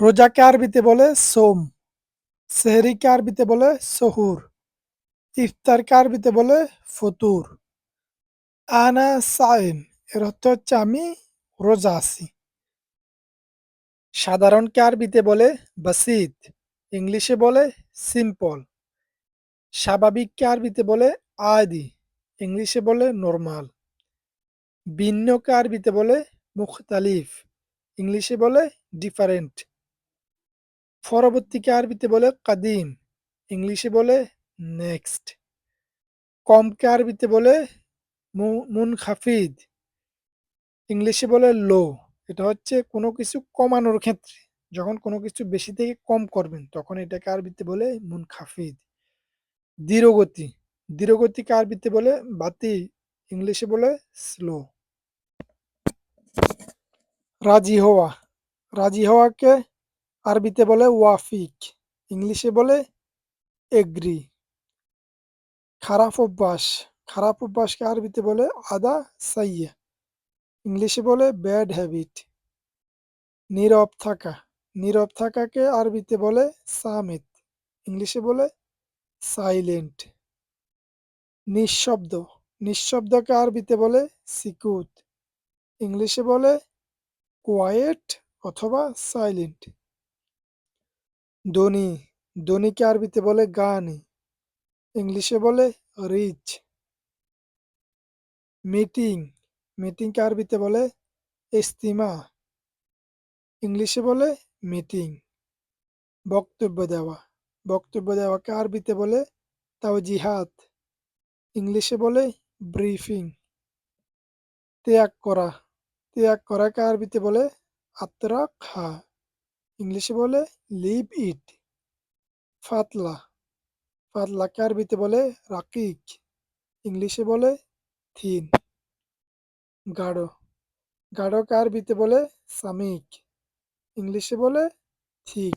রোজাকে আরবিতে বলে সোম, সেহরিকে আরবিতে বলে সহুর, ইফতারকে আরবিতে বলে ফতুর। আনা সাইম এর অর্থ হচ্ছে আমি রোজা আছি। সাধারণকে আরবিতে বলে বাসিত, ইংলিশে বলে সিম্পল। স্বাভাবিককে আরবিতে বলে আদি, ইংলিশে বলে নরমাল। ভিন্নকে আরবিতে বলে মুখতালিফ, ইংলিশে বলে ডিফারেন্ট। পরবর্তীকে আরবিতে বলে কাদিম, ইংলিশে বলে নেক্সট। কমকে আরবিতে বলে মুনখাফিদ, ইংলিশে বলে লো। এটা হচ্ছে কোনো কিছু কমানোর ক্ষেত্রে, যখন কোনো কিছু বেশি থেকে কম করবেন তখন এটাকে আরবিতে বলে মুনখাফিদ। ধীরগতি, ধীরগতিকে আরবিতে বলে বাতি, ইংলিশে বলে স্লো। রাজি হওয়া, রাজি হওয়াকে আরবিতে বলে ওয়াফিক, ইংলিশে বলে এগ্রি। খারাপ অভ্যাস, খারাপ অভ্যাসকে আরবিতে বলে আদা সাইয়া, ইংলিশে বলে ব্যাড হ্যাবিট। নীরব থাকা, নীরব থাকাকে আরবিতে বলে সামিত, ইংলিশে বলে সাইলেন্ট। নিঃশব্দ, নিঃশব্দকে আরবিতে বলে সিকুত, ইংলিশে বলে কোয়াইট অথবা সাইলেন্ট। ধনী, ধনীকে আরবিতে বলে গানি, ইংলিশে বলে রিচ। মিটিং, মিটিংকে আরবিতে বলে ইস্তিমা, ইংলিশে বলে মিটিং। বক্তব্য দেওয়া, বক্তব্য দেওয়াকে আরবিতে বলে তাওজিহাত, ইংলিশে বলে ব্রিফিং। ত্যাগ করা, ত্যাগ করাকে আরবিতে বলে আত্রাক হা, ইংলিশে বলে লিভ ইট। ফাতলা, ফাতলাকে আরবিতে বলে রাকিক, ইংলিশে বলে থিন। গাঢ়, গাঢ়কে আরবিতে বলে সামিক, ইংলিশে বলে থিক।